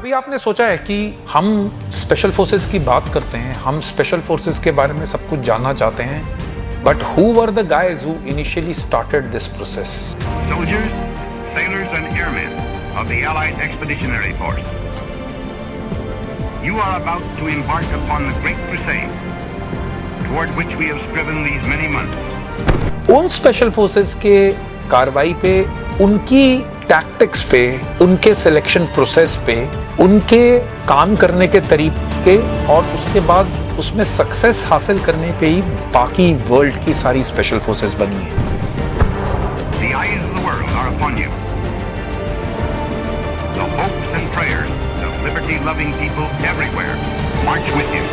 कभी आपने सोचा है कि हम स्पेशल फोर्सेस की बात करते हैं, हम स्पेशल फोर्सेस के बारे में सब कुछ जानना चाहते हैं, but who were the guys who initially started this process? Soldiers, sailors and airmen of the Allied Expeditionary Force. You are about to embark upon the great crusade toward which we have striven these many months. उन special forces के कार्रवाई पे, उनकी tactics पे, उनके selection process पे, उनके काम करने के तरीके और उसके बाद उसमें सक्सेस हासिल करने पे ही बाकी वर्ल्ड की सारी स्पेशल फोर्सेस बनी है। The eyes of the world are upon you. The hopes and prayers of liberty-loving people everywhere march with you.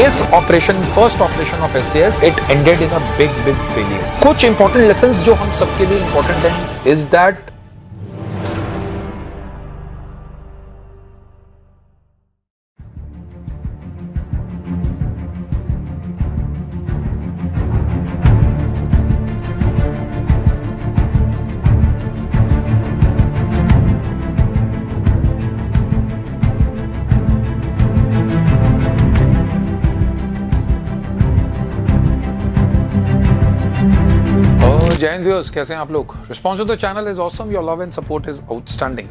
इस operation, first operation of SCS, it ended in a big failure. कुछ important lessons जो हम सबके लिए important हैं is that जय Hind viewers, कैसे हैं आप लोग? Response to the channel is awesome, your love and support is outstanding.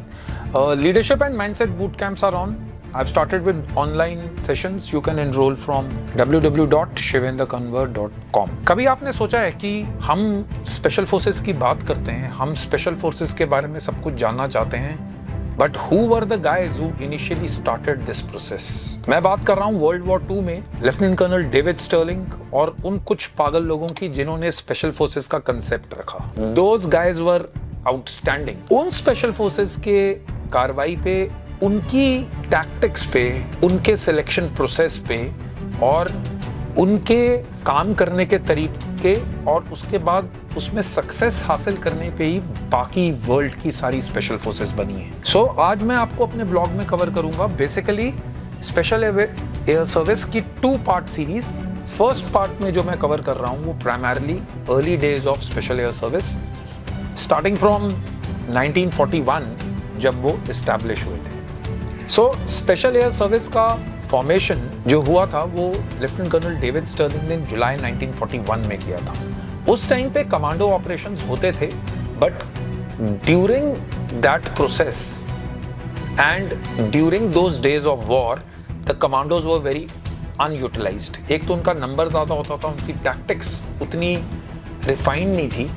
Leadership and mindset boot camps are on. I've started with online sessions. You can enroll from www.shivendrakanwar.com. कभी आपने सोचा है कि हम स्पेशल फोर्सेस की बात करते हैं, हम स्पेशल फोर्सेस के बारे में सब कुछ जानना चाहते हैं, but who were the guys who initially started this process? मैं बात कर रहा हूँ वर्ल्ड वॉर 2 में लेफ्टिनेंट कर्नल डेविड स्टर्लिंग और उन कुछ पागल लोगों की जिन्होंने स्पेशल फोर्सेस का कंसेप्ट रखा. Those guys were outstanding. उन स्पेशल फोर्सेस के कार्रवाई पे, उनकी टैक्टिक्स पे, उनके सिलेक्शन प्रोसेस पे और उनके काम करने के तरीके और उसके बाद उसमें सक्सेस हासिल करने पे ही बाकी वर्ल्ड की सारी स्पेशल फोर्सेस बनी है. सो आज मैं आपको अपने ब्लॉग में कवर करूंगा बेसिकली स्पेशल एयर सर्विस की 2 पार्ट सीरीज. फर्स्ट पार्ट में जो मैं कवर कर रहा हूं वो primarily early days of special air service starting from 1941 जब वो एस्टैब्लिश हुए थे. सो स्पेशल एयर सर्विस का फॉर्मेशन जो हुआ था वो लेफ्टिनेंट कर्नल डेविड स्टर्लिंग ने जुलाई 1941 में किया था. उस टाइम पे कमांडो ऑपरेशंस होते थे, but during that process and during those days of war the commandos were very unutilised. एक तो उनका नंबर ज़्यादा होता था, उनकी टैक्टिक्स उतनी रिफाइंड नहीं थी.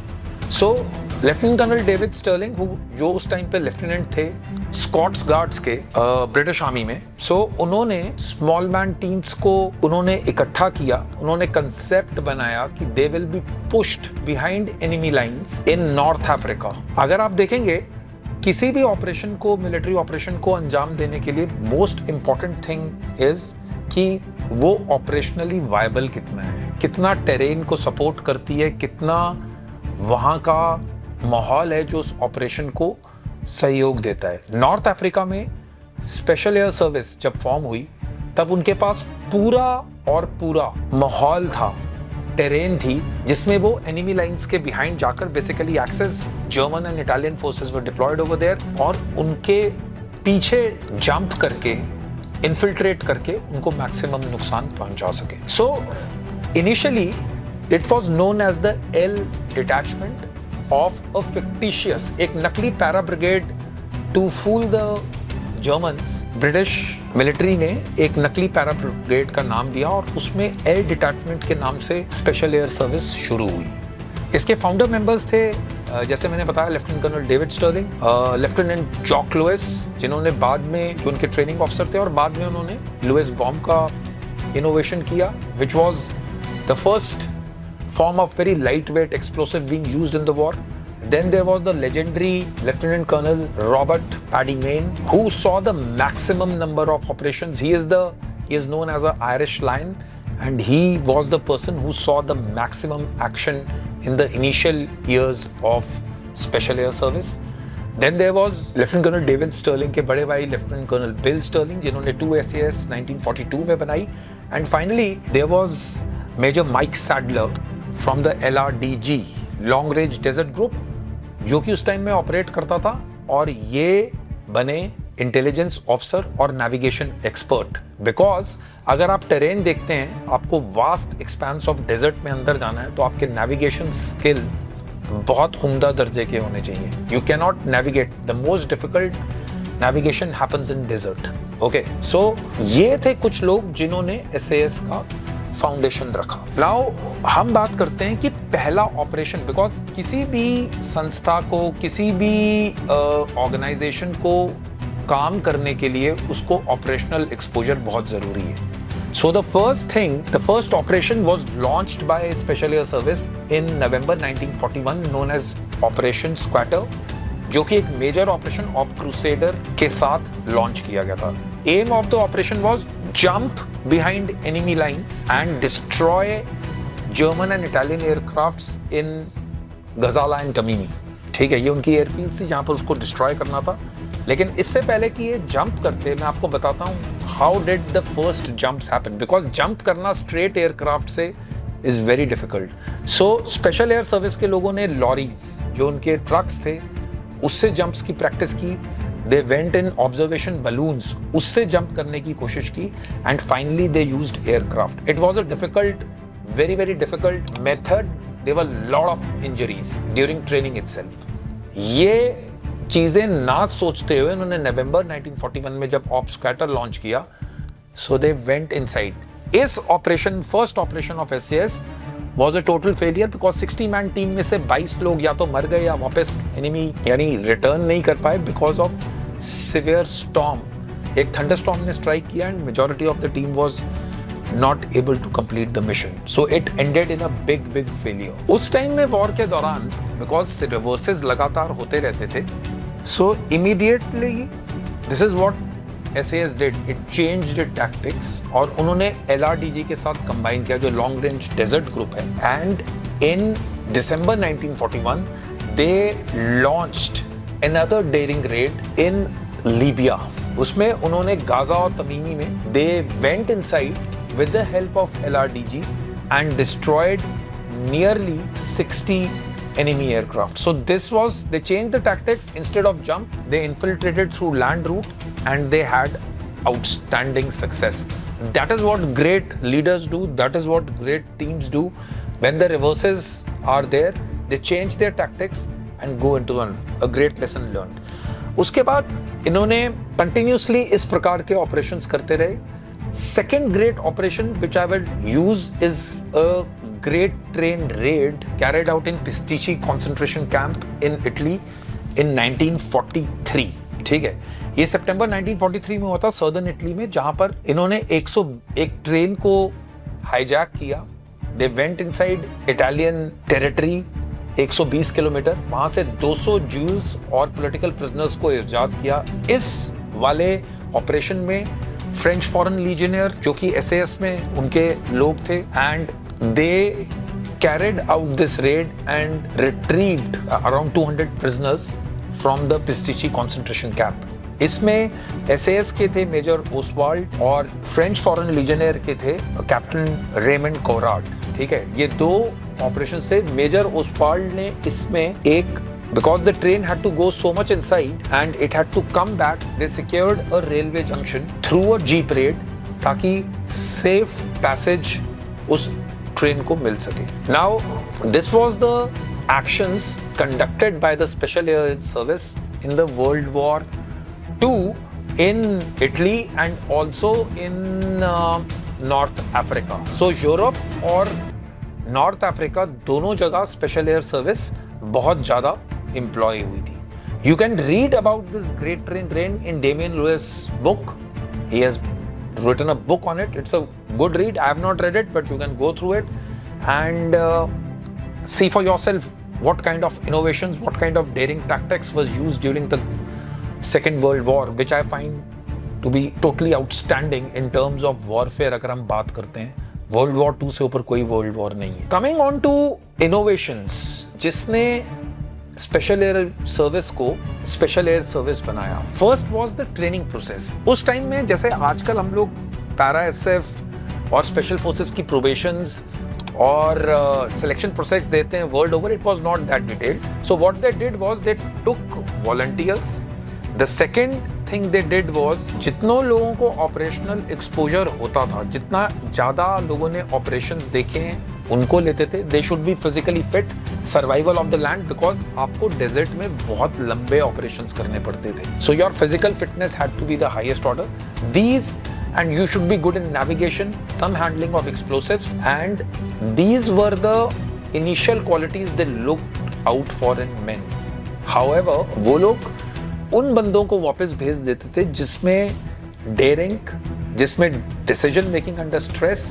सो लेफ्टिनेंट कर्नल डेविड स्टर्लिंग जो उस टाइम पे लेफ्टिनेंट थे स्कॉट्स गार्ड्स के ब्रिटिश आर्मी में, सो उन्होंने स्मॉल मैन टीम्स को उन्होंने इकट्ठा किया. उन्होंने कंसेप्ट बनाया कि they will be pushed behind enemy lines in north Africa. अगर आप देखेंगे किसी भी ऑपरेशन को, मिलिट्री ऑपरेशन को अंजाम देने के लिए मोस्ट इंपॉर्टेंट थिंग इज कि वो ऑपरेशनली वायबल कितना है, कितना टेरेन को सपोर्ट करती है, कितना वहाँ का माहौल है जो उस ऑपरेशन को सहयोग देता है. नॉर्थ अफ्रीका में स्पेशल एयर सर्विस जब फॉर्म हुई तब उनके पास पूरा और पूरा माहौल था, टेरेन थी, जिसमें वो एनिमी लाइंस के बिहाइंड जाकर basically Axis German and Italian forces were deployed over there और उनके पीछे जंप करके, इन्फिल्ट्रेट करके उनको मैक्सिमम नुकसान पहुंचा सके. So initially it was known as the L detachment of a fictitious, एक नकली para brigade to fool the Germans. British military ने एक नकली पैरा ब्रिगेड का नाम दिया और उसमें एयर डिटैचमेंट के नाम से स्पेशल एयर सर्विस शुरू हुई. इसके फाउंडर मेंबर्स थे जैसे मैंने बताया lieutenant colonel David Stirling, lieutenant Jock Lewes जिन्होंने बाद में, जो उनके ट्रेनिंग ऑफिसर थे और बाद में उन्होंने लुइस बॉम्ब का इनोवेशन किया, which was the first form of very lightweight explosive being used in the war. Then there was the legendary Lieutenant Colonel Robert Paddy Mayne, who saw the maximum number of operations. He is known as an Irish Lion, and he was the person who saw the maximum action in the initial years of Special Air Service. Then there was lieutenant colonel David Stirling के बड़े भाई lieutenant colonel bill Stirling, जिन्होंने 2 SAS 1942 में बनाई. And finally there was major Mike Sadler from the LRDG long range desert group, जो कि उस time में ऑपरेट करता था, और ये बने इंटेलिजेंस ऑफिसर और नेविगेशन एक्सपर्ट. बिकॉज अगर आप टेरेन देखते हैं, आपको वास्ट एक्सपेंस ऑफ डेजर्ट में अंदर जाना है, तो आपके नेविगेशन स्किल बहुत उम्दा दर्जे के होने चाहिए. You can not navigate, the most difficult navigation happens in desert. Okay, so ये थे कुछ लोग जिन्होंने SAS का फाउंडेशन रखा. नाउ हम बात करते हैं कि पहला ऑपरेशन, बिकॉज किसी भी संस्था को, किसी भी ऑर्गेनाइजेशन को काम करने के लिए उसको ऑपरेशनल एक्सपोजर बहुत जरूरी है. So the first operation was launched by Special Air Service in November 1941, known as Operation Squatter, जो कि एक मेजर ऑपरेशन ऑफ क्रूसेडर के साथ लॉन्च किया गया था. Aim of the operation was jump behind enemy lines and destroy German and Italian aircrafts in Gazala and Tamimi. ठीक है, ये उनकी एयरफील्ड थी जहां पर उसको डिस्ट्रॉय करना था. लेकिन इससे पहले कि ये जंप करते, मैं आपको बताता हूँ how did the first jumps happen, because jump करना स्ट्रेट एयरक्राफ्ट से is very difficult. So special air service के लोगों ने लॉरीज, जो उनके ट्रक्स थे, उससे जंप्स की प्रैक्टिस की. They went in observation balloons, उससे जंप करने की कोशिश की. And finally they used aircraft. It was a difficult, very very difficult method. There were lot of injuries during training itself. ये चीजें ना सोचते हुए उन्होंने नवंबर 1941 में जब ऑप स्क्वाटर लॉन्च किया, सो दे वेंट इनसाइड. इस operation, first operation of SAS was a total failure, because 60 man team में से 22 लोग या तो मर गए या वापस एनिमी यानी रिटर्न नहीं कर पाए बिकॉज ऑफ सिवियर स्टॉर्म. एक थंडरस्टॉर्म ने स्ट्राइक किया and majority of the team was not able to complete the mission. So it ended in a big failure. उस टाइम में वॉर के दौरान, because reverses लगातार होते रहते थे, so immediately this is what SAS did. It changed its tactics और उन्होंने LRDG के साथ कंबाइन किया, जो लॉन्ग रेंज डेजर्ट ग्रुप है. And in December 1941 they launched another daring raid in Libya. उसमें उन्होंने गाजा और तमीमी में they went inside with the help of LRDG and destroyed nearly 60 enemy aircraft. So this was, they changed the tactics. Instead of jump, they infiltrated through land route and they had outstanding success. That is what great leaders do. That is what great teams do. When the reverses are there, they change their tactics and go into a great lesson learned. उसके बाद इन्होंने continuously इस प्रकार के operations करते रहे. Second great operation which I will use is a great train raid carried out in Pistici concentration camp in Italy in 1943. ठीक है, ये सितंबर 1943 में हुआ था सदर्न इटली में, जहां पर इन्होंने 101 ट्रेन को हाईजैक किया. They went inside Italian territory 120 kilometre, वहां से 200 ज्यूज और पॉलिटिकल प्रिजनर्स को आजाद किया. इस वाले ऑपरेशन में फ्रेंच फॉरेन लीजियनियर, जो कि SAS में उनके लोग थे, and they carried out this raid and retrieved around 200 prisoners from the Pisticci concentration camp. इसमें SAS के थे मेजर ओसवाल्ड और फ्रेंच फॉरेन लीजियनियर के थे कैप्टन रेमंड कोराड. ठीक है, ये दो ऑपरेशंस थे. मेजर ओसवाल्ड ने इसमें एक, because the train had to go so much inside and it had to come back, they secured a railway junction through a jeep raid ताकि safe passage उस ट्रेन को मिल सके. Now this was the actions conducted by the Special Air Service in the World War II in Italy and also in North Africa. So Europe और north Africa दोनों जगह special air service बहुत ज्यादा employ हुई थी. You can read about this great train rain in Damien Lewis book. He has written a book on it. It's a good read. I have not read it, but you can go through it and see for yourself what kind of innovations, what kind of daring tactics was used during the Second World War, which I find to be totally outstanding in terms of warfare. अगर हम बात करते हैं, world war 2 से ऊपर कोई world war नहीं है. कमिंग ऑन टू इनोवेशंस, जिसने स्पेशल एयर सर्विस को स्पेशल एयर सर्विस बनाया? First was the training process. उस टाइम में जैसे आजकल हम लोग पैरा एसएफ और स्पेशल फोर्सेस की प्रोबेशंस और सिलेक्शन प्रोसेस देते हैं world over, it was not that detailed. So what they did was they took volunteers. The second thing they did was, जितनों लोगों को ऑपरेशनल एक्सपोजर होता था, जितना ज़्यादा लोगों ने ऑपरेशंस देखे हैं उनको लेते थे। They should be physically fit, survival of the land, because आपको डेजर्ट में बहुत लंबे ऑपरेशंस करने पड़ते थे। So your physical fitness had to be the highest order. These and you should be good in navigation, some handling of explosives, and these were the initial qualities they looked out for in men. However, वो लोग उन बंदों को वापस भेज देते थे जिसमें डेयरिंग, जिसमें डिसीजन मेकिंग अंडर स्ट्रेस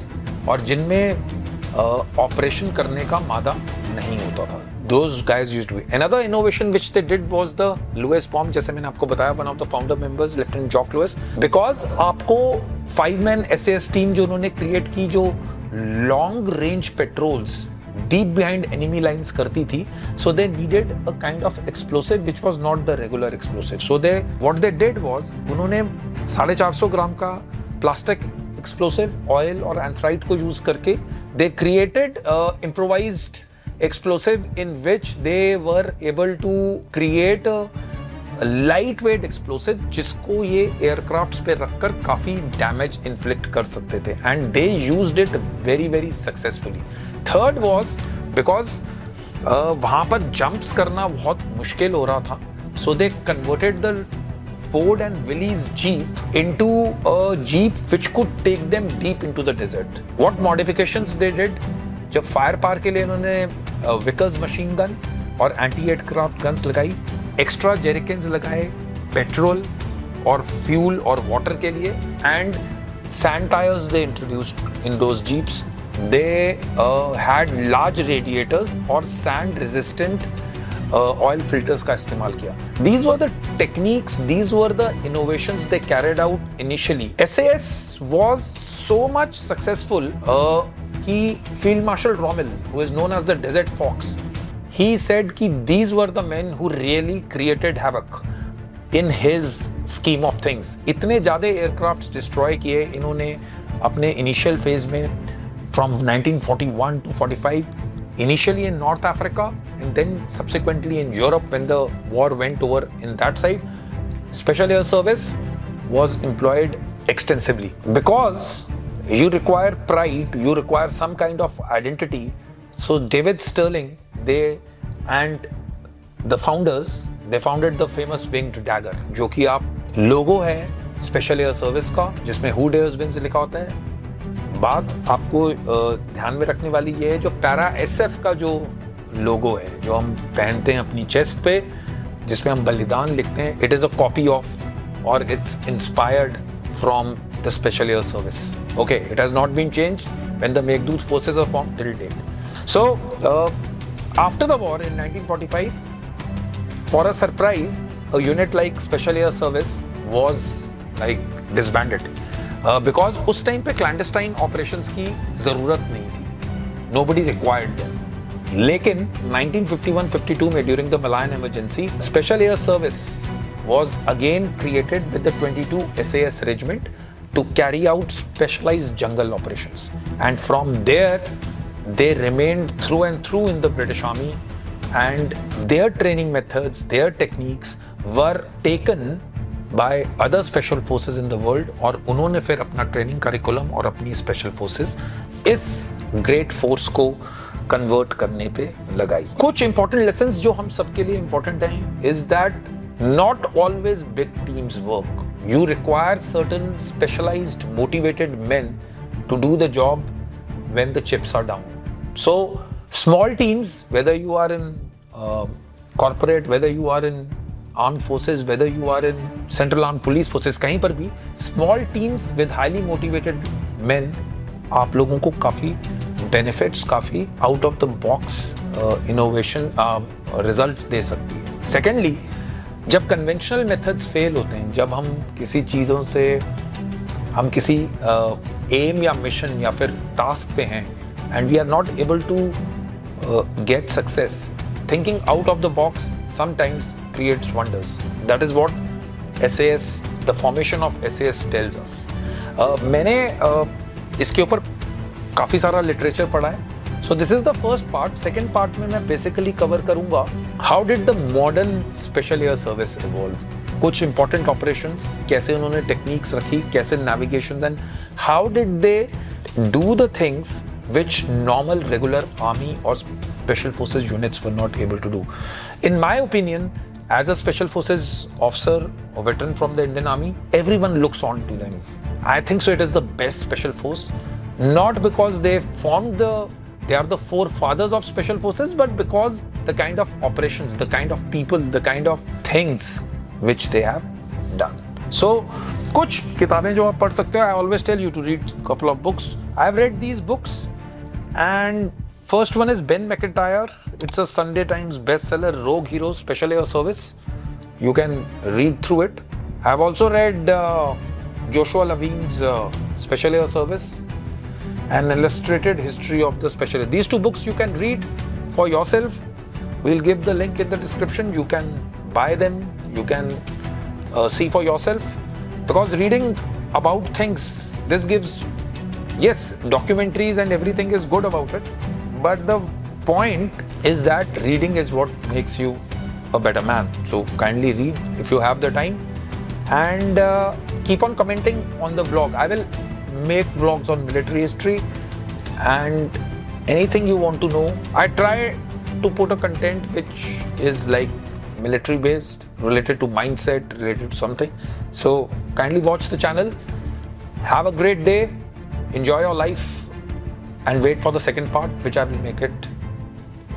और जिनमें ऑपरेशन करने का मादा नहीं होता था। Those guys used to be. Another innovation which they did was the Lewis bomb, जैसे मैंने आपको बताया, one of the founder members, Lieutenant Jock Lewis, because आपको 5-man SAS team जो उन्होंने create की, जो long range patrols deep behind enemy lines करती थी, so they needed a kind of explosive which was not the regular explosive. So what they did was, उन्होंने 450 ग्राम का plastic explosive, oil और anthrite को use करके they created improvised explosive in which they were able to create a lightweight explosive जिसको ये aircrafts पे रखकर काफी damage inflict कर सकते थे, and they used it very very successfully. Third was because वहाँ पर jumps करना बहुत मुश्किल हो रहा था, so they converted the Ford and Willys Jeep into a Jeep which could take them deep into the desert. What modifications they did? जब fire power के लिए उन्होंने विकर्स मशीन गन और एंटी एयरक्राफ्ट गन्स लगाई, extra जेरिकन्स लगाए petrol और fuel और water के लिए, and sand tyres they introduced in those jeeps. They had large radiators और सैंड रेजिस्टेंट ऑयल फिल्टर्स का इस्तेमाल किया। These were the techniques, these were the innovations they carried out initially. SAS was so much successful कि Field Marshal Rommel, who is known as the Desert Fox, he said कि these were the men who really created havoc in his scheme of things. इतने ज़्यादा aircrafts destroy किए इन्होंने अपने initial phase में, from 1941 to 45, initially in North Africa and then subsequently in Europe when the war went over in that side. Special Air Service was employed extensively because you require pride, you require some kind of identity. So David Sterling, they and the founders, they founded the famous Winged Dagger, जो कि आप लोगो है special air service का, जिसमें Who Dares Wins लिखा होता है। बात आपको ध्यान में रखने वाली ये है, जो पैरा एसएफ का जो लोगो है जो हम पहनते हैं अपनी चेस्ट पे, जिसमें हम बलिदान लिखते हैं, it is a copy of और it's inspired from the special air service. Okay, it has not been changed when the Meghdoot forces are formed till date. So after the war in 1945, for a surprise, a unit like Special Air Service was like disbanded because उस time पे clandestine operations की ज़रूरत नहीं थी. Nobody required them. लेकिन 1951-52 में during the Malayan emergency, Special Air Service was again created with the 22 SAS regiment to carry out specialized jungle operations. And from there, they remained through and through in the British Army, and their training methods, their techniques were taken by other special forces in the world, और उन्होंने फिर अपना training curriculum और अपनी special forces इस great force को convert करने पे लगाई. कुछ इंपॉर्टेंट लेसन्स जो हम सबके लिए इंपॉर्टेंट हैं is that not always big teams work. You require certain specialised motivated men to do the job when the chips are down. So small teams, whether you are in corporate, whether you are in armed forces, whether you are in central armed police forces, कहीं पर भी small teams with highly motivated men आप लोगों को काफ़ी benefits, काफ़ी out of the box innovation results दे सकती है. Secondly, जब conventional methods fail होते हैं, जब हम किसी चीज़ों से, हम किसी aim या mission या फिर task पे हैं and we are not able to get success, thinking out of the box sometimes creates wonders. That is what SAS, the formation of SAS tells us. मैंने इसके ऊपर काफ़ी सारा लिटरेचर पढ़ा है. So this is the first part. Second part में मैं basically cover करूँगा how did the modern special air service evolve. कुछ important operations, कैसे उन्होंने techniques रखी, कैसे navigations and how did they do the things which normal regular army or special forces units were not able to do. In my opinion, as a special forces officer or veteran from the Indian Army, everyone looks on to them. I think so it is the best special force, not because they are the forefathers of special forces, but because the kind of operations, the kind of people, the kind of things which they have done. So, कुछ किताबें जो आप पढ़ सकते हो, I always tell you to read couple of books. I've read these books, and first one is Ben McIntyre. It's a Sunday Times bestseller, Rogue Heroes Special Air Service. You can read through it. I've also read Joshua Levine's Special Air Service, an illustrated history of the special air. These two books you can read for yourself. We'll give the link in the description. You can buy them. You can see for yourself. Because reading about things, this gives, yes, documentaries and everything is good about it. But the point is that reading is what makes you a better man. So kindly read if you have the time. And keep on commenting on the vlog. I will make vlogs on military history and anything you want to know. I try to put a content which is like military based, related to mindset, related to something. So kindly watch the channel. Have a great day. Enjoy your life and wait for the second part, which I will make it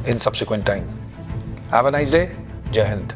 in subsequent time. Have a nice day. Jai Hind.